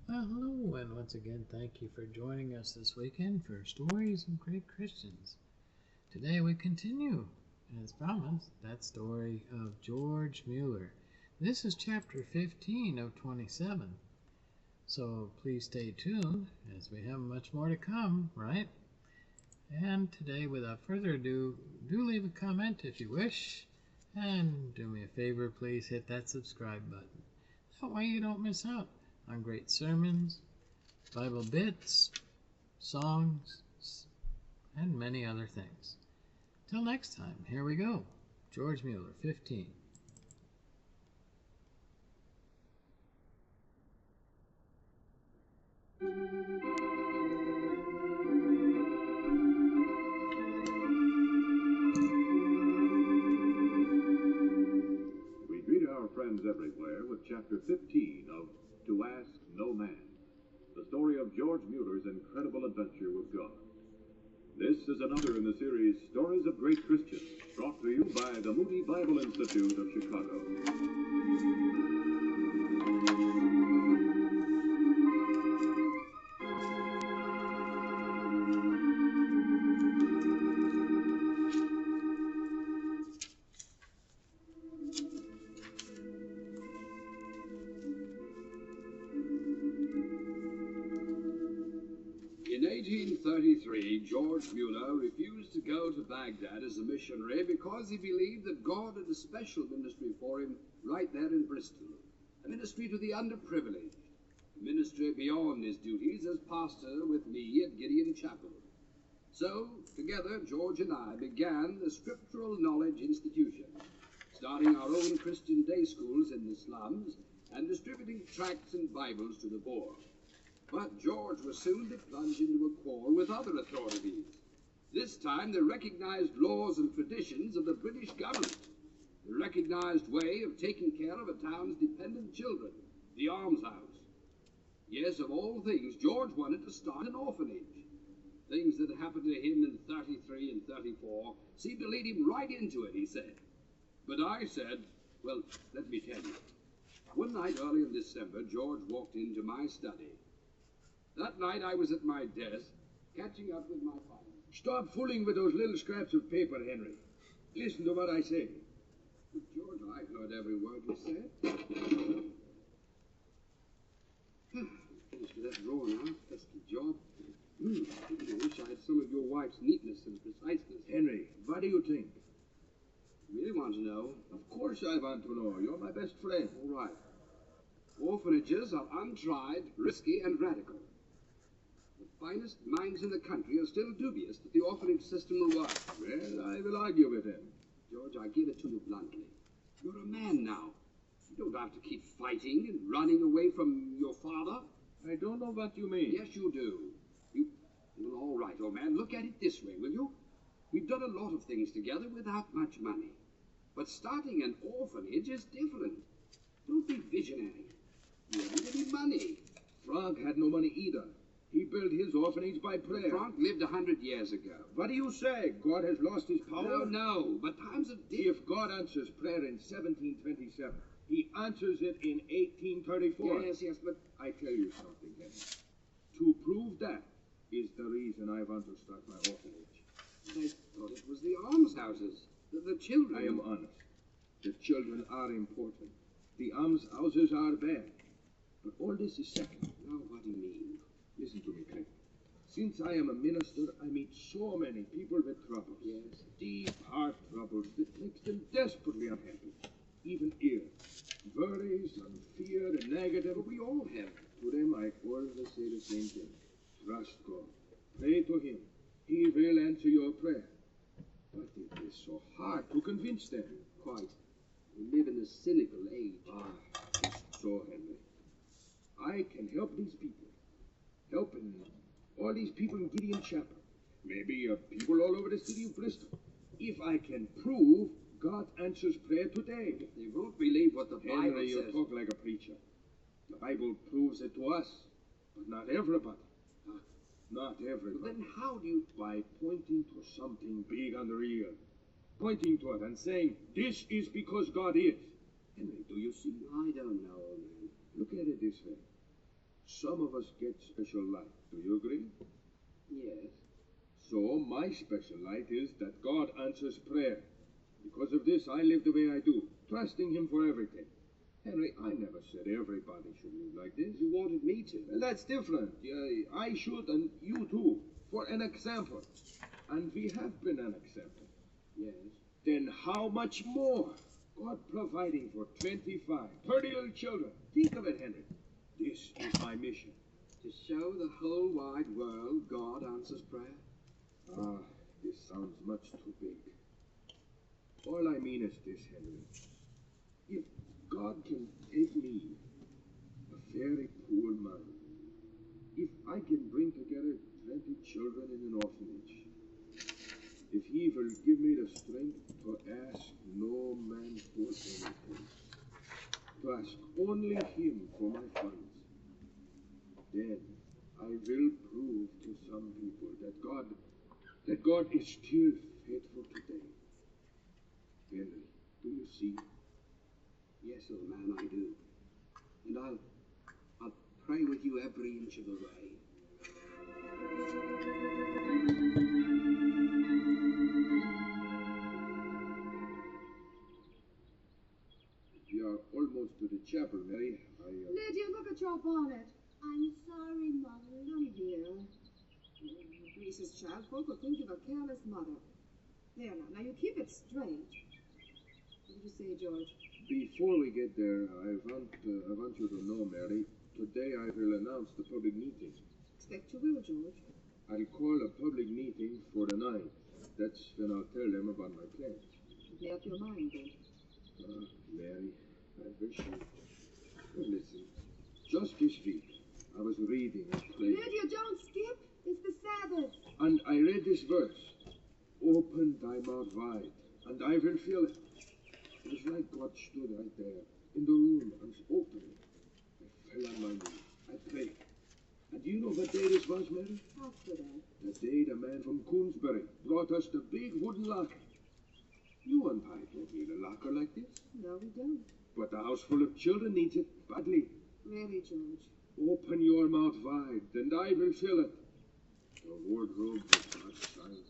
Well, hello, and once again, thank you for joining us this weekend for Stories of Great Christians. Today we continue, as promised, that story of George Mueller. This is chapter 15 of 27, so please stay tuned as we have much more to come, right? And today, without further ado, do leave a comment if you wish, and do me a favor, please hit that subscribe button. That way you don't miss out on great sermons, Bible bits, songs, and many other things. Till next time, here we go. George Mueller, 15. We greet our friends everywhere with chapter 15 of To Ask No Man, the story of George Mueller's incredible adventure with God. This is another in the series Stories of Great Christians, brought to you by the Moody Bible Institute of Chicago. In 1833, George Mueller refused to go to Baghdad as a missionary because he believed that God had a special ministry for him right there in Bristol, a ministry to the underprivileged, a ministry beyond his duties as pastor with me at Gideon Chapel. So, together, George and I began the Scriptural Knowledge Institution, starting our own Christian day schools in the slums and distributing tracts and Bibles to the poor. But George was soon to plunge into a quarrel with other authorities, this time the recognized laws and traditions of the British government, the recognized way of taking care of a town's dependent children, the almshouse. Yes, of all things, George wanted to start an orphanage. Things that happened to him in 33 and 34 seemed to lead him right into it, he said. But I said, well, let me tell you. One night early in December, George walked into my study. That night I was at my desk, catching up with my file. Stop fooling with those little scraps of paper, Henry. Listen to what I say. But George, I heard every word you said. Finished with that drawer now. Pesky job. I wish I had some of your wife's neatness and preciseness. Henry, what do you think? You really want to know? Of course I want to know. You're my best friend. All right. Orphanages are untried, risky, and radical. The finest minds in the country are still dubious that the orphanage system will work. Well, I will argue with him. George, I give it to you bluntly. You're a man now. You don't have to keep fighting and running away from your father. I don't know what you mean. Yes, you do. Well, all right, old man, look at it this way, will you? We've done a lot of things together without much money. But starting an orphanage is different. Don't be visionary. You haven't any money. Frank had no money either. He built his orphanage by prayer. Frank lived 100 years ago. What do you say? God has lost his power? No, but times are different. If God answers prayer in 1727, he answers it in 1834. Yes, but I tell you something, Henry. To prove that is the reason I want to start my orphanage. I thought it was the almshouses, the children. I am honest. The children are important. The almshouses are bad. But all this is second. Now, what do you mean? Listen to me, Craig. Since I am a minister, I meet so many people with troubles. Yes. Deep heart troubles that makes them desperately unhappy. Even ill. Worries and fear and negative. But we all have. To them, I always say the same thing. Trust God. Pray to Him. He will answer your prayer. But it is so hard to convince them. Quite. We live in a cynical age. It's so, Henry. I can help these people. Helping all these people in Gideon Chapel. Maybe people all over the city of Bristol. If I can prove God answers prayer today. They won't believe what the Bible Henry, you says. talk like a preacher. The Bible proves it to us, but not everybody. Not everybody. Then how do you... By pointing to something big and real. Pointing to it and saying, this is because God is. Henry, do you see? I don't know, man. Look at it this way. Some of us get special light. Do you agree? Yes. So, my special light is that God answers prayer. Because of this, I live the way I do, trusting Him for everything. Henry, I never said everybody should live like this. You wanted me to. Well, that's different. I should, and you too, for an example. And we have been an example. Yes. Then how much more? God providing for 25, 30 little children. Think of it, Henry. This is my mission. To show the whole wide world God answers prayer? Ah, this sounds much too big. All I mean is this, Henry. If God can take me, a very poor man, if I can bring together 20 children in an orphanage, if He will give me the strength to ask no man for anything, to ask only Him for my funds, then I will prove to some people that God is still faithful today. Henry, do you see? Yes, old man, I do. And I'll pray with you every inch of the way. We are almost to the chapel, Mary. Lydia, look at your bonnet. I'm sorry, Mother. Come here. Grease's child, folk will think you've a careless mother. There now you keep it straight. What did you say, George? Before we get there, I want you to know, Mary, today I will announce the public meeting. Expect you will, George. I'll call a public meeting for the 9th. That's when I'll tell them about my plans. Make up your mind, then. Mary, I wish you... Well, listen, just this week, I was reading and praying. Lydia, don't skip. It's the Sabbath. And I read this verse. Open thy mouth wide, and I will fill it. It was like God stood right there, in the room, and spoke to me. I fell on my knees. I prayed. And do you know what day this was, Mary? How could I? The day the man from Coonsbury brought us the big wooden locker. You and I don't need a locker like this. No, we don't. But the house full of children needs it badly. Really, George? Open your mouth wide, and I will fill it. The wardrobe was God's sign.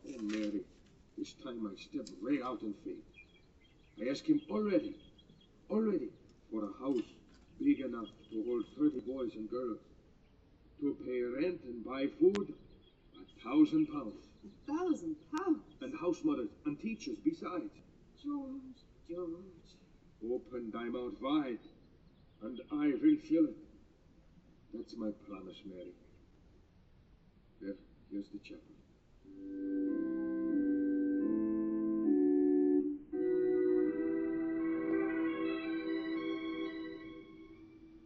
Oh, Mary, this time I step way out in faith. I ask Him already, for a house big enough to hold 30 boys and girls, to pay rent and buy food, £1,000. £1,000? And house mothers and teachers besides. George. Open thy mouth wide, and I will fill it. That's my promise, Mary. Here's the chapel.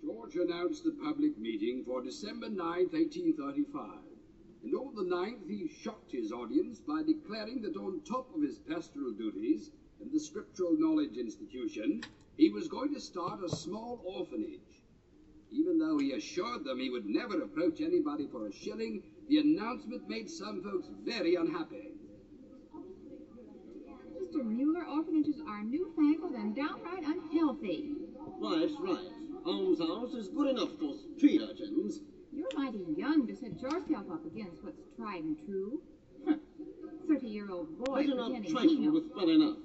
George announced the public meeting for December 9th, 1835. And on the 9th, he shocked his audience by declaring that on top of his pastoral duties and the Scriptural Knowledge Institution, he was going to start a small orphanage. Even though he assured them he would never approach anybody for a shilling, the announcement made some folks very unhappy. Mr. Mueller, orphanages are newfangled and downright unhealthy. Right. Almshouse is good enough for street urchins. You're mighty young to set yourself up against what's tried and true. 30-year-old boy Better not pretending he trifle knows. with well enough.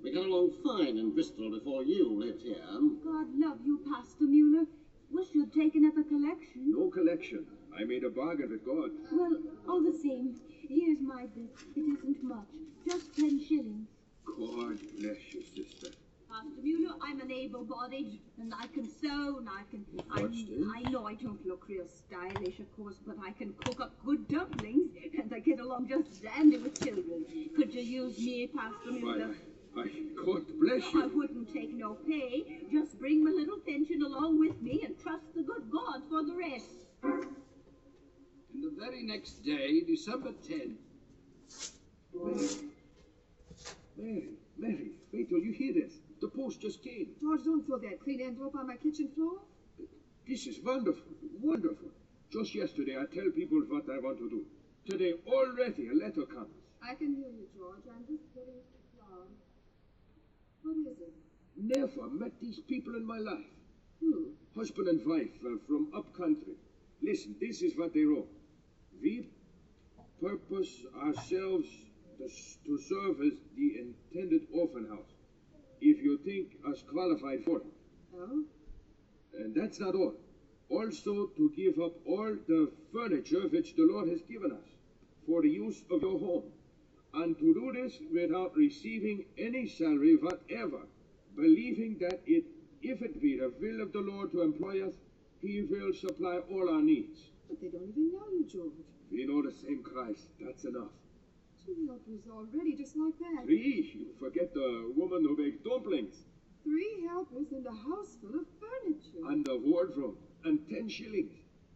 We got along fine in Bristol before you lived here. God love you, Pastor Mueller. Wish you'd taken up a collection. No collection. I made a bargain with God. Well, all the same, here's my bit. It isn't much. Just 10 shillings. God bless you, sister. Pastor Mueller, I'm an able-bodied, and I can sew, and I know I don't look real stylish, of course, but I can cook up good dumplings, and I get along just dandy with children. Could you use me, Pastor Mueller? God bless I you. wouldn't take no pay. Just bring my little pension along with me and trust the good God for the rest. And the very next day, December 10th, Mary, wait till you hear this. The post just came. George, don't throw that clean envelope on my kitchen floor. This is wonderful. Just yesterday I tell people what I want to do. Today already a letter comes. I can hear you, George. I'm just getting it to What is it? Never met these people in my life. Who? Husband and wife from up country. Listen, this is what they wrote. We purpose ourselves to serve as the intended orphan house, if you think us qualified for it. Oh? And that's not all. Also to give up all the furniture which the Lord has given us for the use of your home, and to do this without receiving any salary whatever, believing that if it be the will of the Lord to employ us, He will supply all our needs. But they don't even know you, George. We know the same Christ. That's enough. 2 helpers already, just like that. 3. You forget the woman who baked dumplings. 3 helpers and a house full of furniture. And a wardrobe. And 10 shillings.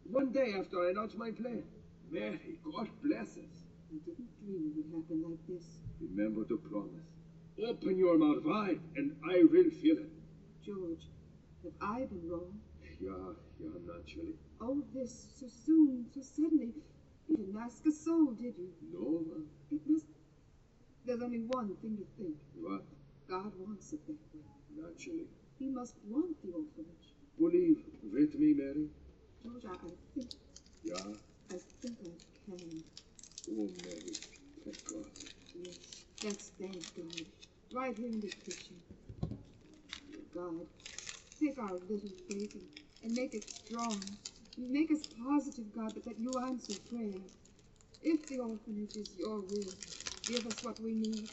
One day after I announced my plan. Mary, God bless us. I didn't dream it would happen like this. Remember the promise. Open your mouth wide, and I will fill it. George, have I been wrong? Yeah, naturally. Oh, this, so soon, so suddenly. You didn't ask a soul, did you? No, It must... There's only one thing to think. what? God wants it that way. Naturally. He must want the orphanage. Believe with me, Mary. George, I think... Yeah. I think I can. Oh, Mary, thank God. Yes, let's thank God. Right here in the kitchen. God, take our little faith and make it strong. Make us positive, God, that you answer prayer. If the orphanage is your will, give us what we need.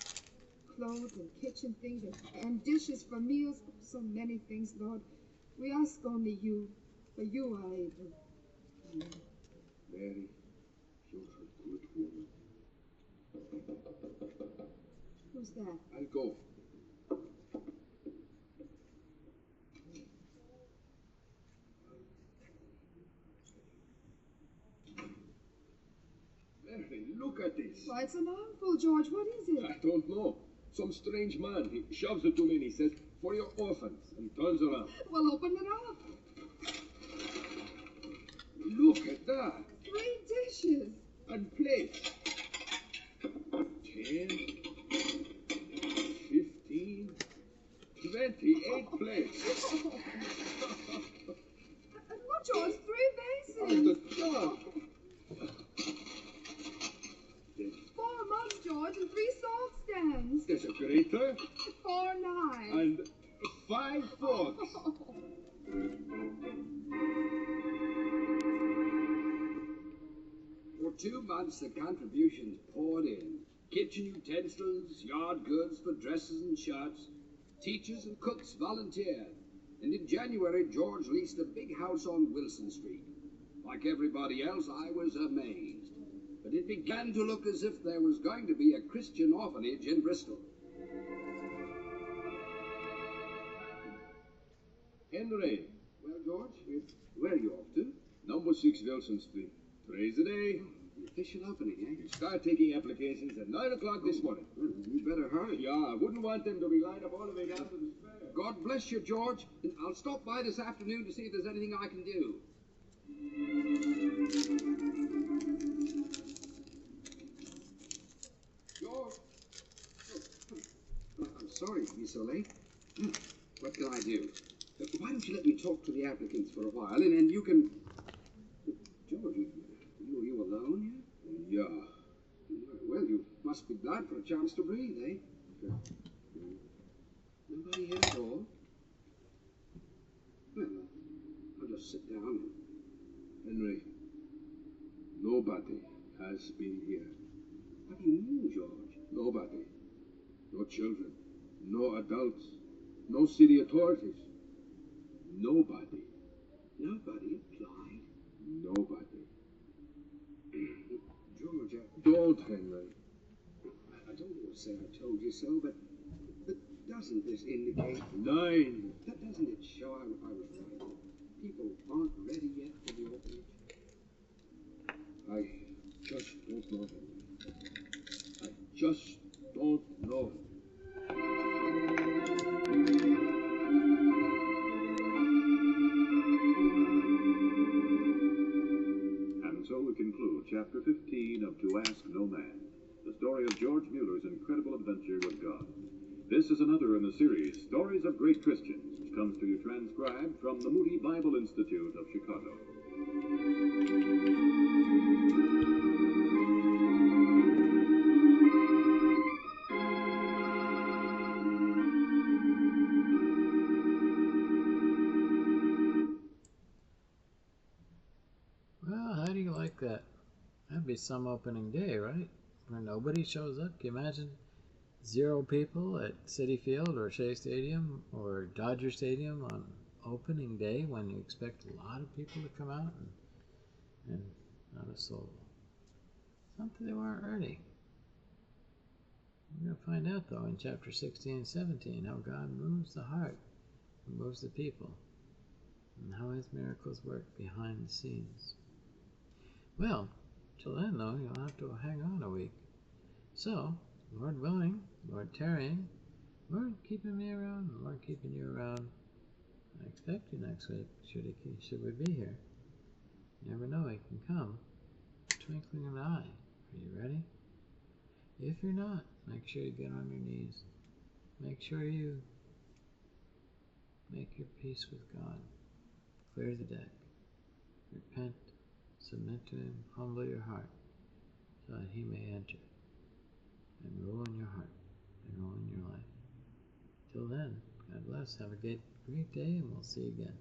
Clothes and kitchen things and dishes for meals. So many things, Lord. We ask only you, for you are able. Amen. Mary, you're a good woman. Who's that? I'll go. Mary, look at this. Why, it's an armful, George. What is it? I don't know. Some strange man. He shoves it to me and he says, for your orphans, and turns around. Well, open it up. Look at that. 3 dishes. And plates. 10, 15, 28 plates. And look, George, 3 basins. And the jug. 4 mugs, George, and 3 salt stands. There's a grater 4 knives. and 5 forks. For 2 months, the contributions poured in. Kitchen utensils, yard goods for dresses and shirts. Teachers and cooks volunteered. And in January, George leased a big house on Wilson Street. Like everybody else, I was amazed. But it began to look as if there was going to be a Christian orphanage in Bristol. Henry, Well, George, where are you off to? number 6 Wilson Street. Today's the day. The official opening, eh? Start taking applications at 9 o'clock this morning. Well, you better hurry. Yeah, I wouldn't want them to be lined up all the way down to the square. God bless you, George. And I'll stop by this afternoon to see if there's anything I can do. George! I'm sorry to be so late. What can I do? Why don't you let me talk to the applicants for a while, and then you can... George, you alone here? Yeah. Well, you must be glad for a chance to breathe, eh? Nobody here at all? Well, I'll just sit down. Henry, nobody has been here. What do you mean, George? Nobody. No children. No adults. No city authorities. Nobody. Nobody applied? Nobody. George, Don't, Henry. I don't want to say I told you so, but doesn't this indicate... 9. Doesn't it show I was right? People aren't ready yet for the orphanage? I just don't know, Henry. I just don't know. And so we conclude Chapter 15 of To Ask No Man, the story of George Mueller's incredible adventure with God. This is another in the series, Stories of Great Christians, which comes to you transcribed from the Moody Bible Institute of Chicago. Well, how do you like that? That'd be some opening day, right? Where nobody shows up. Can you imagine 0 people at Citi Field or Shea Stadium or Dodger Stadium on opening day when you expect a lot of people to come out and not a soul? Something they weren't ready. We're going to find out, though, in chapter 16 and 17, how God moves the heart and moves the people, and how his miracles work behind the scenes. Well, till then, though, you'll have to hang on a week. So, Lord willing, Lord tarrying, Lord keeping me around, Lord keeping you around, I expect you next week, should we be here. You never know, he can come. Twinkling of an eye. Are you ready? If you're not, make sure you get on your knees. Make sure you make your peace with God. Clear the deck. Repent. Submit to him. Humble your heart so that he may enter and rule in your heart and rule in your life. Till then, God bless. Have a great day, and we'll see you again.